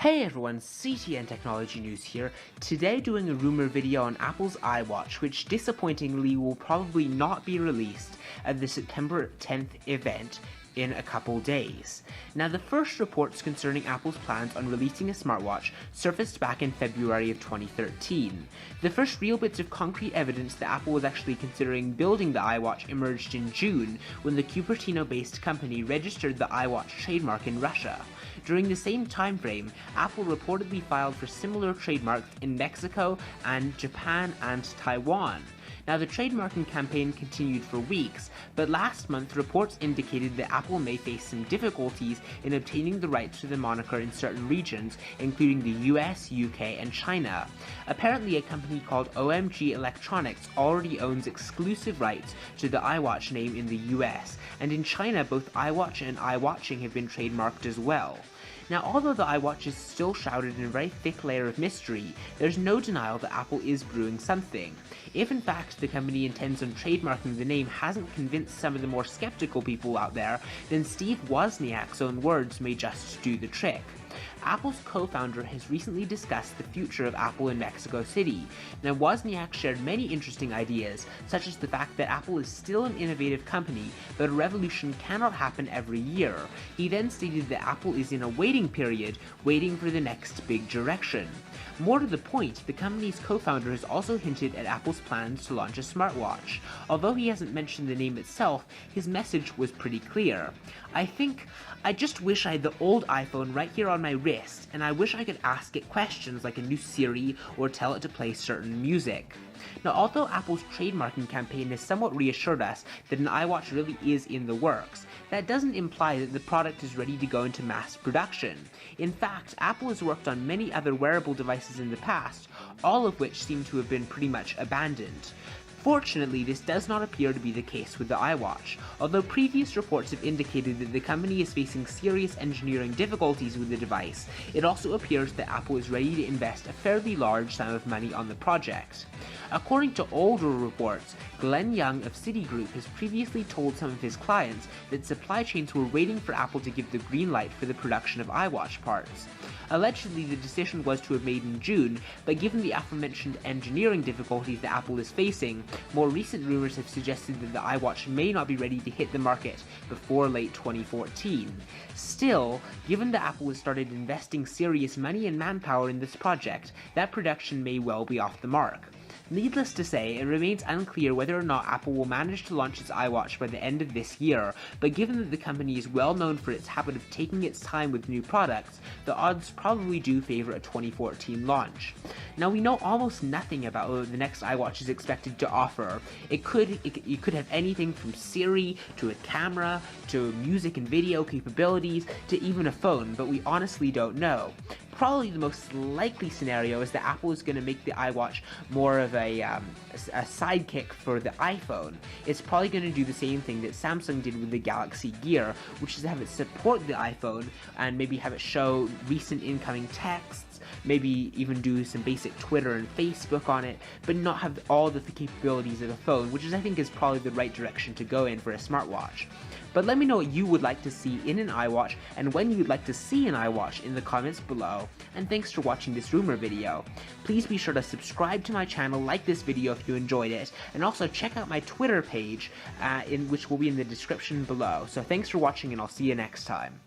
Hey everyone, CTNtechnologynews here, today doing a rumor video on Apple's iWatch, which disappointingly will probably not be released at the September 10th event in a couple days. Now, the first reports concerning Apple's plans on releasing a smartwatch surfaced back in February of 2013. The first real bits of concrete evidence that Apple was actually considering building the iWatch emerged in June, when the Cupertino-based company registered the iWatch trademark in Russia. During the same time frame, Apple reportedly filed for similar trademarks in Mexico and Japan and Taiwan. Now, the trademarking campaign continued for weeks, but last month reports indicated that Apple may face some difficulties in obtaining the rights to the moniker in certain regions, including the US, UK, and China. Apparently, a company called OMG Electronics already owns exclusive rights to the iWatch name in the US, and in China both iWatch and iWatching have been trademarked as well. Now, although the iWatch is still shrouded in a very thick layer of mystery, there's no denial that Apple is brewing something. If in fact the company intends on trademarking the name hasn't convinced some of the more skeptical people out there, then Steve Wozniak's own words may just do the trick. Apple's co-founder has recently discussed the future of Apple in Mexico City. Now, Wozniak shared many interesting ideas, such as the fact that Apple is still an innovative company, but a revolution cannot happen every year. He then stated that Apple is in a waiting period, waiting for the next big direction. More to the point, the company's co-founder has also hinted at Apple's plans to launch a smartwatch. Although he hasn't mentioned the name itself, his message was pretty clear. I just wish I had the old iPhone right here on my wrist, and I wish I could ask it questions like a new Siri or tell it to play certain music. Now, although Apple's trademarking campaign has somewhat reassured us that an iWatch really is in the works, that doesn't imply that the product is ready to go into mass production. In fact, Apple has worked on many other wearable devices in the past, all of which seem to have been pretty much abandoned. Fortunately, this does not appear to be the case with the iWatch. Although previous reports have indicated that the company is facing serious engineering difficulties with the device, it also appears that Apple is ready to invest a fairly large sum of money on the project. According to older reports, Glenn Young of Citigroup has previously told some of his clients that supply chains were waiting for Apple to give the green light for the production of iWatch parts. Allegedly, the decision was to have made in June, but given the aforementioned engineering difficulties that Apple is facing, more recent rumors have suggested that the iWatch may not be ready to hit the market before late 2014. Still, given that Apple has started investing serious money and manpower in this project, that production may well be off the mark. Needless to say, it remains unclear whether or not Apple will manage to launch its iWatch by the end of this year, but given that the company is well known for its habit of taking its time with new products, the odds probably do favor a 2014 launch. Now, we know almost nothing about what the next iWatch is expected to offer. It could have anything from Siri, to a camera, to music and video capabilities, to even a phone, but we honestly don't know. Probably the most likely scenario is that Apple is going to make the iWatch more of a sidekick for the iPhone. It's probably going to do the same thing that Samsung did with the Galaxy Gear, which is to have it support the iPhone and maybe have it show recent incoming texts, maybe even do some basic Twitter and Facebook on it, but not have all the capabilities of a phone, which I think is probably the right direction to go in for a smartwatch. But let me know what you would like to see in an iWatch and when you would like to see an iWatch in the comments below, and thanks for watching this rumor video. Please be sure to subscribe to my channel, like this video if you enjoyed it, and also check out my Twitter page, which will be in the description below. So thanks for watching, and I'll see you next time.